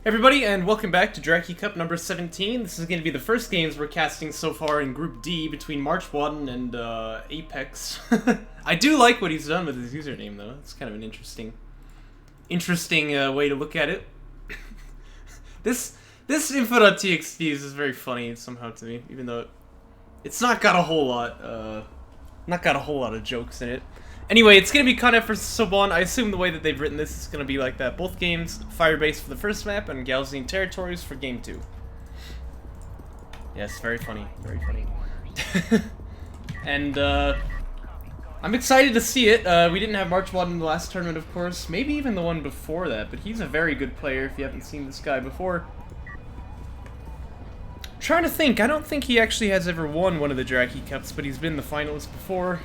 Everybody, and welcome back to Jaraci Cup number 17. This is going to be the first games we're casting so far in Group D between MarchWaden and Ap3x. I do like what he's done with his username, though. It's kind of an interesting way to look at it. This info.txt is very funny somehow to me, even though it's not got a whole lot of jokes in it. Anyway, it's going to be Kharak versus Soban. I assume the way that they've written this is going to be like that. Both games, Firebase for the first map and Galzine Territories for game 2. Yes, very funny. Very funny. And, I'm excited to see it. We didn't have MarchWaden in the last tournament, of course. Maybe even the one before that, but he's a very good player if you haven't seen this guy before. I'm trying to think. I don't think he actually has ever won one of the Jaraci Cups, but he's been the finalist before.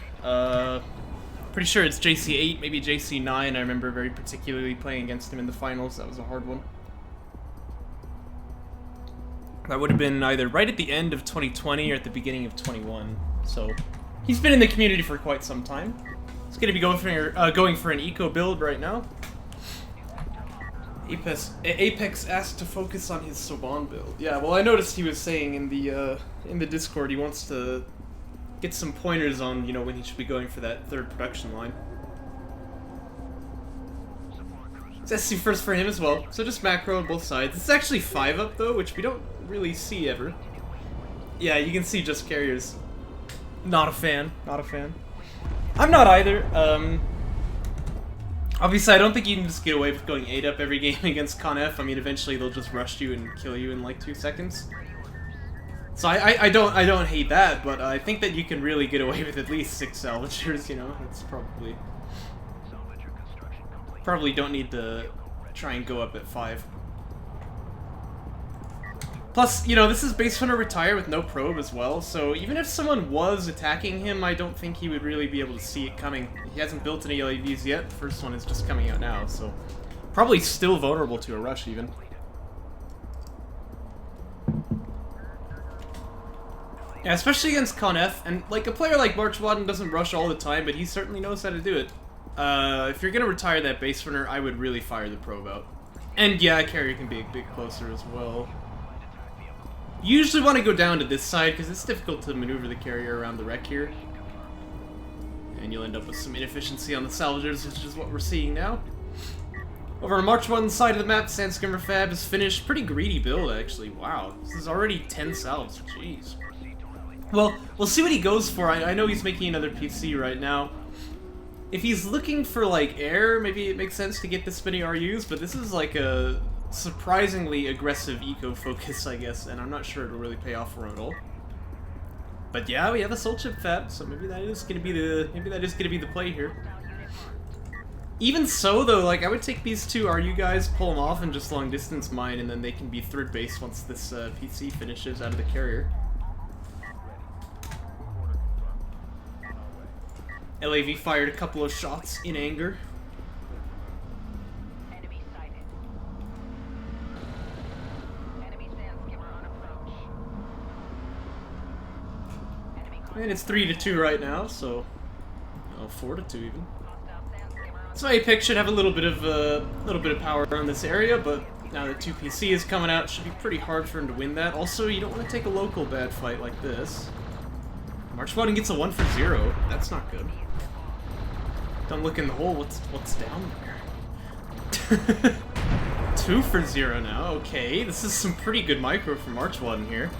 Pretty sure it's JC8, maybe JC9. I remember very particularly playing against him in the finals. That was a hard one. That would have been either right at the end of 2020 or at the beginning of 21. So he's been in the community for quite some time. He's going to be going for an eco build right now. Ap3x asked to focus on his Soban build. Yeah, well, I noticed he was saying in the Discord he wants to get some pointers on, you know, when he should be going for that third production line. It's SC first for him as well, so just macro on both sides. It's actually 5-up though, which we don't really see ever. Yeah, you can see just carriers. Not a fan. Not a fan. I'm not either. Obviously, I don't think you can just get away with going 8-up every game against Kharak. I mean, eventually they'll just rush you and kill you in like 2 seconds. So I don't hate that, but I think that you can really get away with at least 6 salvagers, you know? It's probably don't need to try and go up at 5. Plus, you know, this is base hunter retire with no probe as well, so even if someone was attacking him, I don't think he would really be able to see it coming. He hasn't built any LAVs yet. The first one is just coming out now, so probably still vulnerable to a rush even. Yeah, especially against Kharak, and like a player like MarchWaden doesn't rush all the time, but he certainly knows how to do it. If you're gonna retire that base runner, I would really fire the probe out. And yeah, carrier can be a bit closer as well. You usually want to go down to this side because it's difficult to maneuver the carrier around the wreck here. And you'll end up with some inefficiency on the salvagers, which is what we're seeing now. Over on MarchWaden's side of the map, Sandskimmer Fab is finished. Pretty greedy build, actually. Wow, this is already 10 salves. Jeez. Well, we'll see what he goes for. I know he's making another PC right now. If he's looking for, like, air, maybe it makes sense to get this many RUs, but this is, like, a surprisingly aggressive eco-focus, I guess, and I'm not sure it'll really pay off for him at all. But yeah, we have a Soul Chip Fab, so maybe that is gonna be the play here. Even so, though, like, I would take these 2 RU guys, pull them off, and just long-distance mine, and then they can be third base once this PC finishes out of the carrier. LAV fired a couple of shots in anger. Enemy sighted. Enemy Sandskimmer on approach. And it's 3-2 right now, so 4-2 even. Hostile Sandskimmer on So Ap3x should have a little bit of power around this area, but now that 2 PC is coming out, it should be pretty hard for him to win that. Also, you don't want to take a local bad fight like this. MarchWaden gets a 1 for 0. That's not good. Don't look in the hole. What's down there? 2 for 0 now. Okay, this is some pretty good micro from MarchWaden here.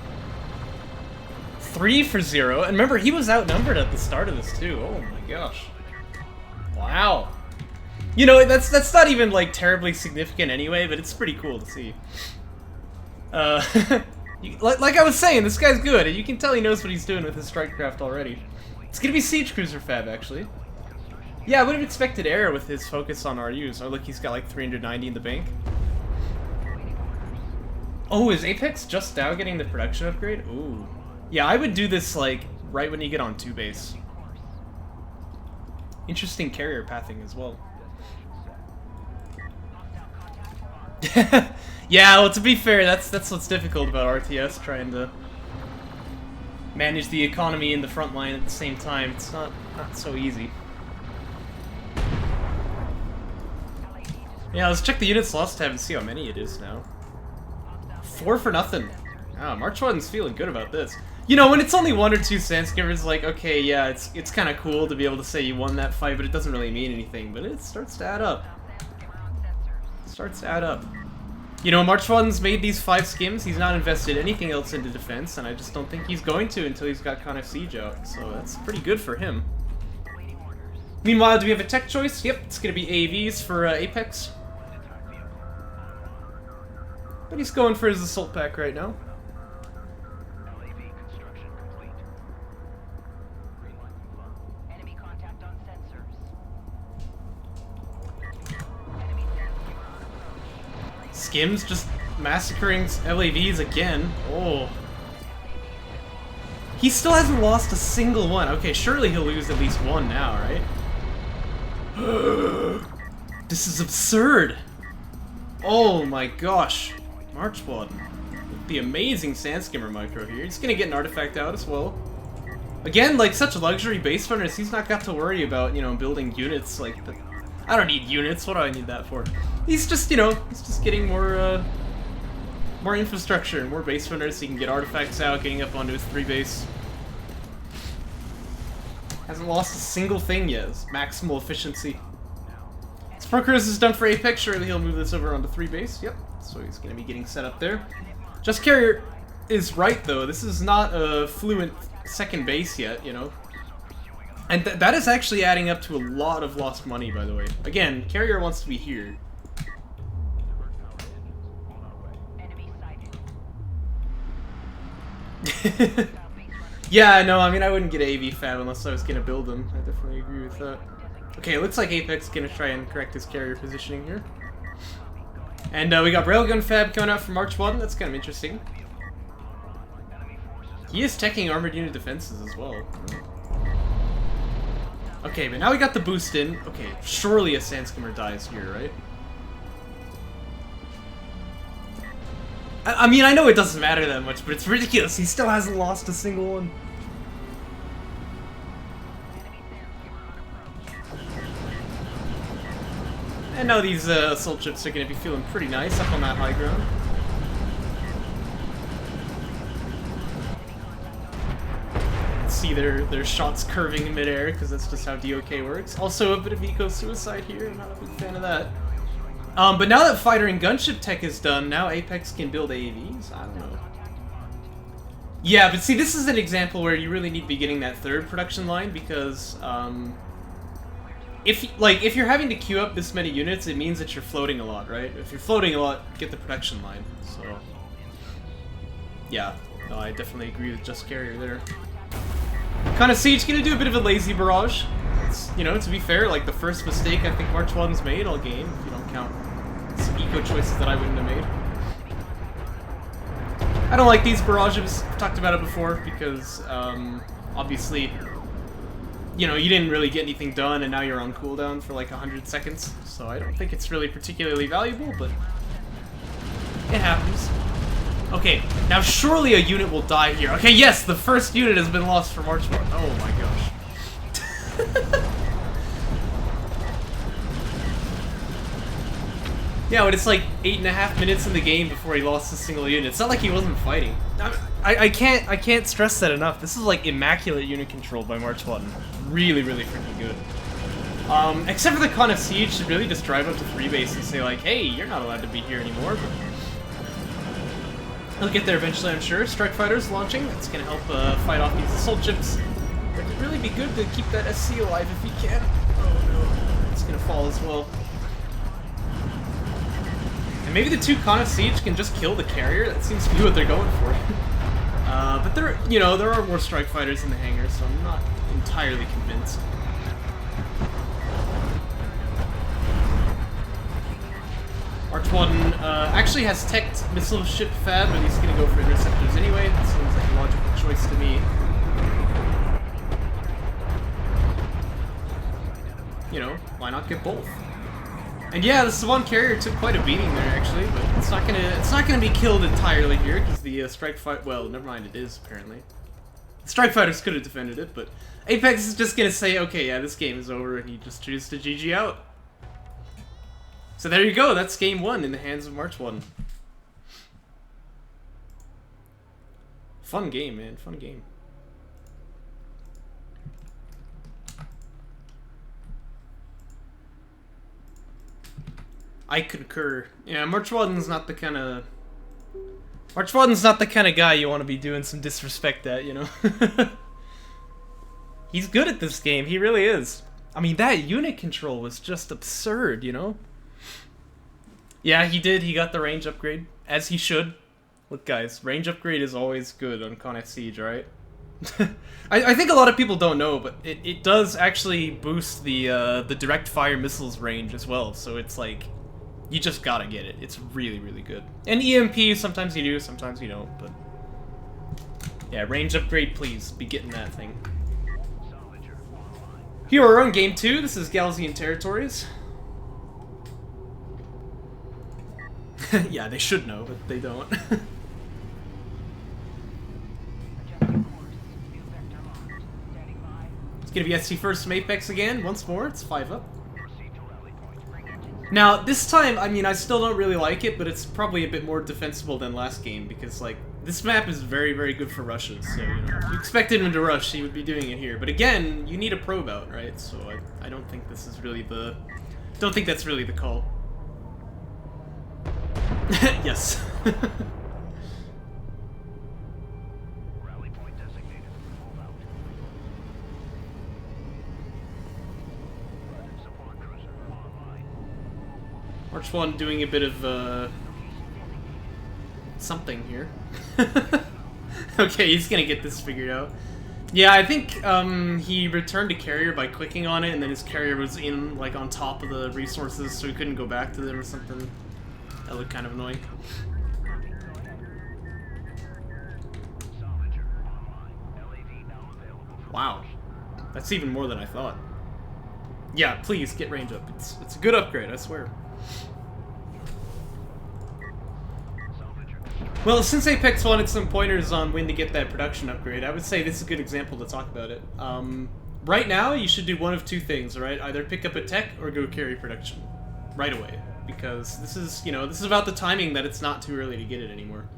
3 for 0, and remember he was outnumbered at the start of this too. Oh my gosh! Wow. You know, that's not even like terribly significant anyway, but it's pretty cool to see. Like I was saying, this guy's good, and you can tell he knows what he's doing with his Strikecraft already. It's gonna be Siege Cruiser Fab, actually. Yeah, I would have expected air with his focus on RUs. Oh, look, he's got like 390 in the bank. Oh, is Ap3x just now getting the production upgrade? Ooh. Yeah, I would do this, like, right when you get on 2 base. Interesting carrier pathing as well. Yeah, well, to be fair, that's what's difficult about RTS, trying to manage the economy and the front line at the same time. It's not so easy. Yeah, let's check the units lost tab and see how many it is now. 4 for nothing. Ah, MarchWaden's feeling good about this. You know, when it's only 1 or 2 Sandskimmers, like, okay, yeah, it's kind of cool to be able to say you won that fight, but it doesn't really mean anything. But it starts to add up. Starts to add up. You know, MarchWaden's made these 5 skims. He's not invested anything else into defense, and I just don't think he's going to until he's got Kharak Siege out. So that's pretty good for him. Meanwhile, do we have a tech choice? Yep, it's going to be AVs for Apex. But he's going for his assault pack right now. Enemy contact on sensors. Skims just massacring LAVs again. Oh. He still hasn't lost a single one. Okay, surely he'll lose at least one now, right? This is absurd. Oh my gosh. MarchWaden. The amazing Sandskimmer micro here. He's gonna get an artifact out as well. Again, like such luxury base runners, he's not got to worry about, you know, building units like the... I don't need units, what do I need that for? He's just, you know, he's just getting more infrastructure, more base runners, so he can get artifacts out, getting up onto his 3 base. Hasn't lost a single thing yet, it's maximal efficiency. Sparkers is done for Apex, surely he'll move this over onto 3 base, yep. So he's gonna be getting set up there. Just Carrier is right though, this is not a fluent second base yet, you know. And that is actually adding up to a lot of lost money, by the way. Again, Carrier wants to be here. Yeah, no, I mean, I wouldn't get AV Fab unless I was gonna build them. I definitely agree with that. Okay, looks like Apex is gonna try and correct his carrier positioning here. And we got Railgun Fab coming out from MarchWaden. That's kind of interesting. He is teching armored unit defenses as well. Okay, but now we got the boost in. Okay, surely a Sandskimmer dies here, right? I mean, I know it doesn't matter that much, but it's ridiculous. He still hasn't lost a single one. And now these assault ships are going to be feeling pretty nice up on that high ground. See their shots curving in midair, because that's just how DOK works. Also a bit of eco-suicide here, I'm not a big fan of that. But now that fighter and gunship tech is done, now Apex can build AVs? I don't know. Yeah, but see, this is an example where you really need to be getting that 3rd production line, because if you're having to queue up this many units, it means that you're floating a lot, right? If you're floating a lot, get the production line. So yeah, no, I definitely agree with Just Carrier there. Kharak Siege gonna do a bit of a lazy barrage. It's, you know, to be fair, like the first mistake I think MarchWaden's made all game, if you don't count some eco choices that I wouldn't have made. I don't like these barrages. I've talked about it before because obviously, you know, you didn't really get anything done and now you're on cooldown for like 100 seconds. So I don't think it's really particularly valuable, but it happens. Okay, now surely a unit will die here. Okay, yes, the first unit has been lost for MarchWaden. Oh my gosh. Yeah, but it's like 8.5 minutes in the game before he lost a single unit. It's not like he wasn't fighting. I can't stress that enough. This is like immaculate unit control by MarchWaden. Really, really freaking good. Except for the Kharak Siege to really just drive up to 3 base and say like, hey, you're not allowed to be here anymore. But he'll get there eventually, I'm sure. Strike Fighters launching. That's going to help fight off these assault ships. It would really be good to keep that SC alive if he can. Oh no. It's going to fall as well. And maybe the 2 Kharak Siege can just kill the carrier. That seems to be what they're going for. But there, you know, there are more Strike Fighters in the hangar, so I'm not entirely convinced. MarchWaden actually has teched missile ship fab, but he's gonna go for interceptors anyway. That seems like a logical choice to me. You know, why not get both? And yeah, the Swan carrier took quite a beating there actually, but it's not gonna be killed entirely here because the Strike Fight. Well, never mind, it is apparently. The Strike Fighters could have defended it, but Apex is just gonna say, okay, yeah, this game is over, and he just chooses to GG out. So there you go, that's game 1 in the hands of MarchWaden. Fun game, man. Fun game. I concur. Yeah, MarchWaden's not the kind of... MarchWaden's not the kind of guy you want to be doing some disrespect at, you know? He's good at this game. He really is. I mean, that unit control was just absurd, you know? Yeah, he did. He got the range upgrade. As he should. Look, guys, range upgrade is always good on Con F Siege, right? I think a lot of people don't know, but it does actually boost the direct fire missiles range as well, so it's like... You just gotta get it. It's really, really good. And EMP, sometimes you do, sometimes you don't, but... Yeah, range upgrade, please. Be getting that thing. Here we're on game 2. This is Galzian Territories. Yeah, they should know, but they don't. It's gonna be SC first from Apex again, once more. It's 5 up. Now, this time, I mean, I still don't really like it, but it's probably a bit more defensible than last game, because, like, this map is very, very good for rushes, so, you know, if you expected him to rush, he would be doing it here. But again, you need a probe out, right? So I don't think this is really the... Don't think that's really the call. Yes. MarchWaden doing a bit of, something here. Okay, he's gonna get this figured out. Yeah, I think, he returned to carrier by clicking on it, and then his carrier was in, like, on top of the resources, so he couldn't go back to them or something. That looked kind of annoying. Wow. That's even more than I thought. Yeah, please, get range up. It's a good upgrade, I swear. Well, since Apex wanted some pointers on when to get that production upgrade, I would say this is a good example to talk about it. Right now, you should do one of two things, right? Either pick up a tech or go carry production. Right away. Because this is, you know, this is about the timing that it's not too early to get it anymore.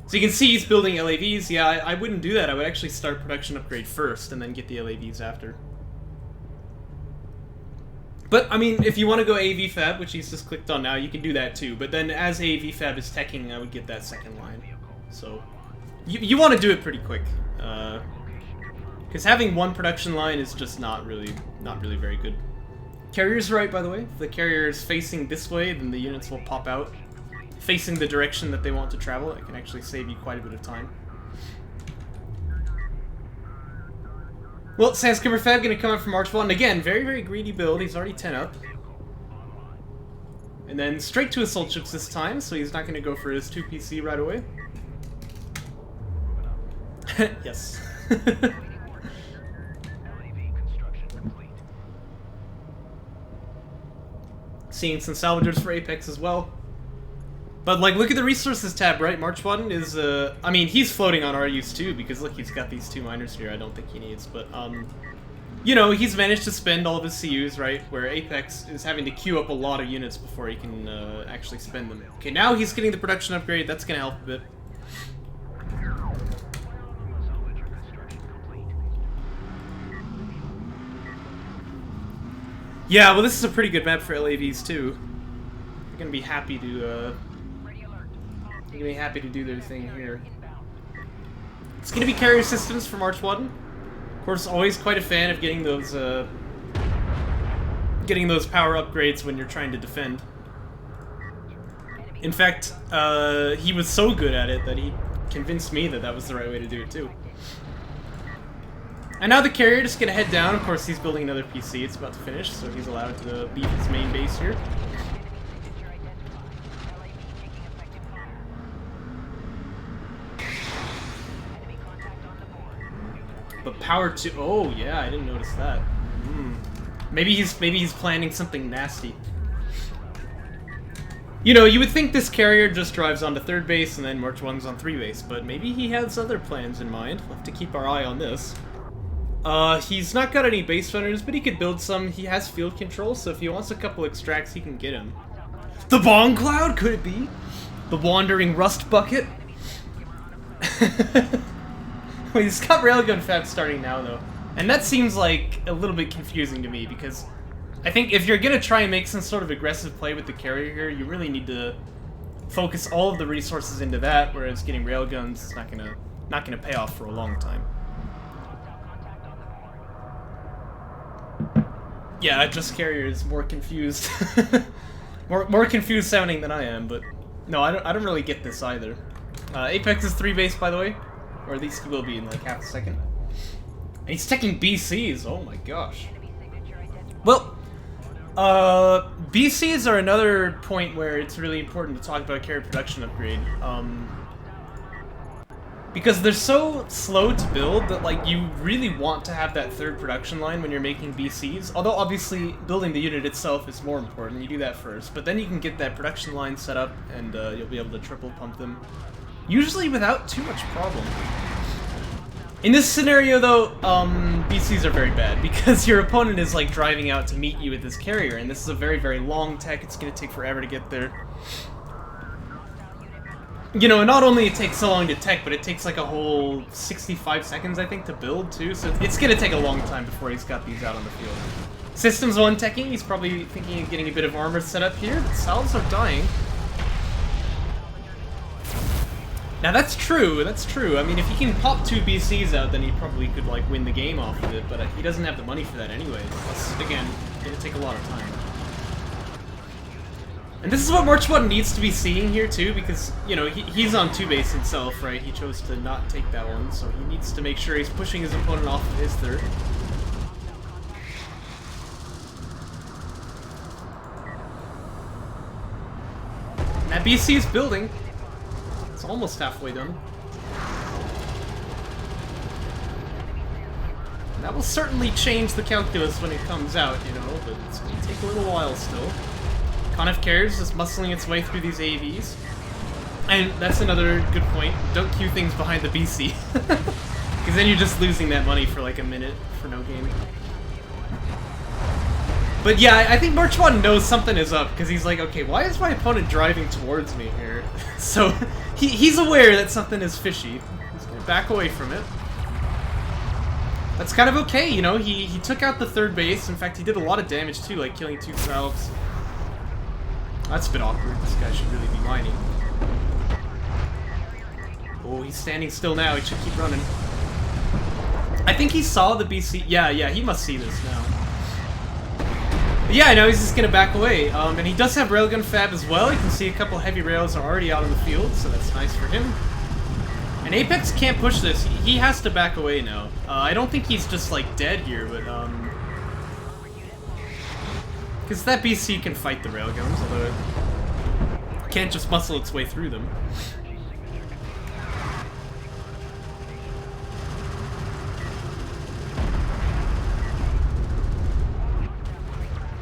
So you can see he's building LAVs. Yeah, I wouldn't do that. I would actually start production upgrade first and then get the LAVs after. But, I mean, if you want to go AV Fab, which he's just clicked on now, you can do that too. But then as AV Fab is teching, I would get that second line. So, you want to do it pretty quick. Because having one production line is just not really very good. Carrier's right, by the way. If the carrier is facing this way, then the units will pop out. Facing the direction that they want to travel, it can actually save you quite a bit of time. Well, Sanskimmer Fab gonna come up from MarchWaden. Again, very, very greedy build. He's already 10 up. And then straight to assault ships this time, so he's not gonna go for his 2 PC right away. Yes. Seeing some salvagers for Apex as well. But, like, look at the resources tab, right? MarchWaden is, I mean, he's floating on RUs too, because, look, he's got these 2 miners here I don't think he needs, but, you know, he's managed to spend all of his CUs, right? Where Apex is having to queue up a lot of units before he can, actually spend them. Okay, now he's getting the production upgrade, that's gonna help a bit. Yeah, well, this is a pretty good map for LAVs, too. They're gonna be happy to, do their thing here. It's gonna be carrier systems for MarchWaden. Of course, always quite a fan of getting those power upgrades when you're trying to defend. In fact, he was so good at it that he convinced me that that was the right way to do it, too. And now the carrier just gonna head down. Of course, he's building another PC. It's about to finish, so he's allowed to leave his main base here. But power to... Oh, yeah, I didn't notice that. Maybe he's planning something nasty. You know, you would think this carrier just drives onto 3rd base and then MarchWaden's on 3 base, but maybe he has other plans in mind. We'll have to keep our eye on this. He's not got any base runners, but he could build some. He has field control, so if he wants a couple extracts, he can get him. The Bomb Cloud? Could it be? The Wandering Rust Bucket? Well, he's got railgun fab starting now, though. And that seems like a little bit confusing to me, because I think if you're gonna try and make some sort of aggressive play with the carrier here, you really need to focus all of the resources into that, whereas getting railguns is not gonna pay off for a long time. Yeah, just carrier is more confused. more confused sounding than I am, but no, I don't really get this either. Apex is 3 base, by the way, or at least he will be in like half a second. And he's taking BCs. Oh my gosh. Well, BCs are another point where it's really important to talk about carrier production upgrade. Because they're so slow to build that, like, you really want to have that third production line when you're making BCs. Although, obviously, building the unit itself is more important. You do that first. But then you can get that production line set up, and you'll be able to triple pump them. Usually without too much problem. In this scenario, though, BCs are very bad, because your opponent is, like, driving out to meet you with this carrier, and this is a very, very long tech. It's going to take forever to get there. You know, not only it takes so long to tech, but it takes like a whole 65 seconds, I think, to build, too. So it's gonna take a long time before he's got these out on the field. Systems 1 teching, he's probably thinking of getting a bit of armor set up here. The salves are dying. Now that's true, that's true. I mean, if he can pop 2 BCs out, then he probably could, like, win the game off of it, but he doesn't have the money for that anyway. Plus, again, it'll take a lot of time. And this is what MarchWaden needs to be seeing here, too, because, you know, he's on 2 base himself, right? He chose to not take that one, so he needs to make sure he's pushing his opponent off of his third. And that BC is building. It's almost halfway done. And that will certainly change the calculus when it comes out, you know, but it's going to take a little while still. Kharak cares, just muscling its way through these AVs. And that's another good point. Don't queue things behind the BC. Because then you're just losing that money for like a minute for no gaming. But yeah, I think MarchWaden knows something is up, because he's like, okay, why is my opponent driving towards me here? So he's aware that something is fishy. He's going to back away from it. That's kind of okay, you know, he took out the third base. In fact, he did a lot of damage too, like killing 2 salves. That's a bit awkward. This guy should really be mining. Oh, he's standing still now. He should keep running. I think he saw the BC. Yeah, he must see this now. But yeah, I know he's just gonna back away. And he does have railgun fab as well. You can see a couple heavy rails are already out on the field, so that's nice for him. And Apex can't push this. He has to back away now. I don't think he's just like dead here, but because that BC can fight the railguns, although it can't just muscle its way through them.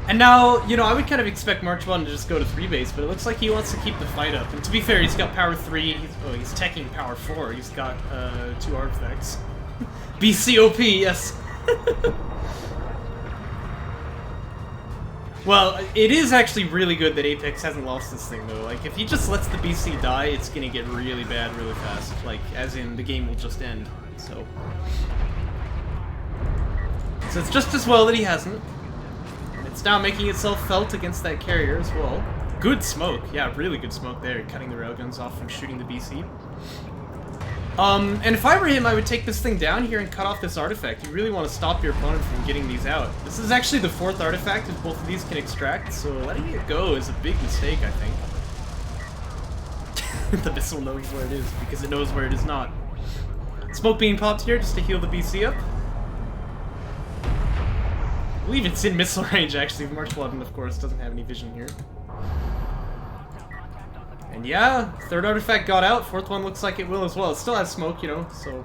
And now, you know, I would kind of expect MarchWaden to just go to 3 base, but it looks like he wants to keep the fight up. And to be fair, he's got power 3, he's teching power 4, he's got 2 artifacts. BCOP, yes! Well, it is actually really good that Apex hasn't lost this thing, though. Like, if he just lets the BC die, it's gonna get really bad really fast. Like, as in, the game will just end. So it's just as well that he hasn't. And it's now making itself felt against that carrier as well. Good smoke. Yeah, really good smoke there, cutting the railguns off from shooting the BC. And if I were him, I would take this thing down here and cut off this artifact. You really want to stop your opponent from getting these out. This is actually the 4th artifact, if both of these can extract, so letting it go is a big mistake, I think. The missile knows where it is, because it knows where it is not. Smoke being popped here just to heal the BC up. I believe it's in missile range, actually. MarchWaden, of course, doesn't have any vision here. And yeah, 3rd artifact got out, 4th one looks like it will as well. It still has smoke, you know, so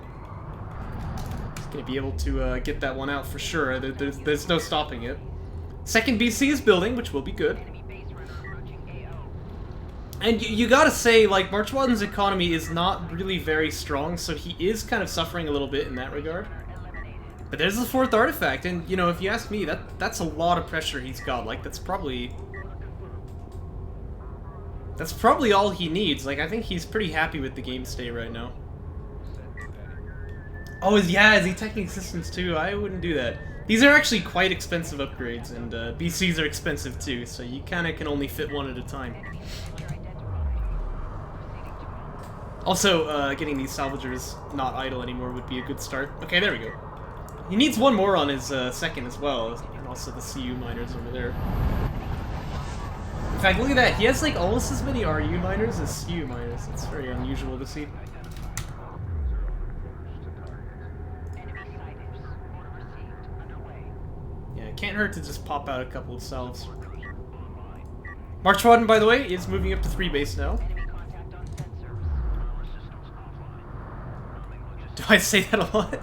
it's gonna be able to get that one out for sure. There's no stopping it. 2nd BC is building, which will be good. And you gotta say, like, MarchWaden's economy is not really very strong, so he is kind of suffering a little bit in that regard. But there's the 4th artifact, and, you know, if you ask me, that's a lot of pressure he's got. Like, that's probably all he needs. Like, I think he's pretty happy with the game state right now. Oh, yeah, is he teching systems too? I wouldn't do that. These are actually quite expensive upgrades, and BCs are expensive too, so you kind of can only fit one at a time. Also, getting these salvagers not idle anymore would be a good start. Okay, there we go. He needs one more on his second as well, and also the CU miners over there. In fact, look at that. He has like almost as many RU miners as CU miners. It's very unusual to see. Yeah, it can't hurt to just pop out a couple of salves. MarchWaden, by the way, is moving up to 3 base now. Do I say that a lot?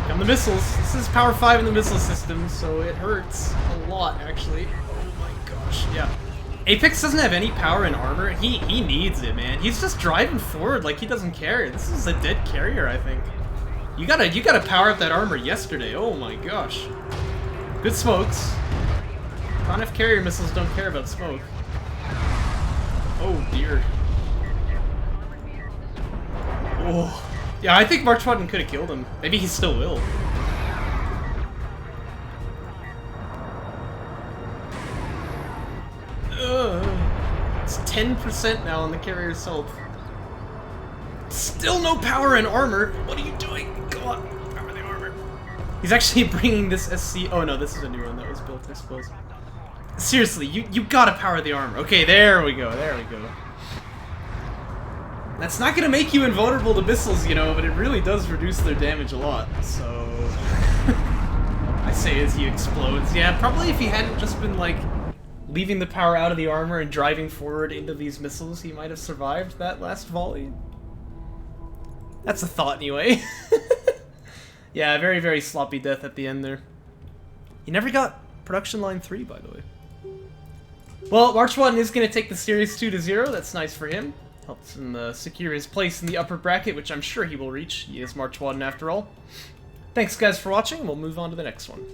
Come the missiles. This is power 5 in the missile system, so it hurts a lot, actually. Oh my gosh, yeah. Ap3x doesn't have any power and armor. He needs it, man. He's just driving forward like he doesn't care. This is a dead carrier, I think. You gotta power up that armor yesterday. Oh my gosh. Good smokes. Conf carrier missiles don't care about smoke. Oh dear. Oh. Yeah, I think MarchWaden could have killed him. Maybe he still will. It's 10% now on the carrier's health. Still no power and armor. What are you doing? Go on, power the armor. He's actually bringing this SC. Oh no, this is a new one that was built, I suppose. Seriously, you gotta power the armor. Okay, there we go, there we go. That's not gonna make you invulnerable to missiles, you know, but it really does reduce their damage a lot, so... I say as he explodes. Yeah, probably if he hadn't just been, like, leaving the power out of the armor and driving forward into these missiles, he might have survived that last volley. That's a thought, anyway. Yeah, very, very sloppy death at the end there. He never got production line 3, by the way. Well, MarchWaden is going to take the Series 2 to 0. That's nice for him. Helps him secure his place in the upper bracket, which I'm sure he will reach. He is MarchWaden after all. Thanks, guys, for watching. We'll move on to the next one.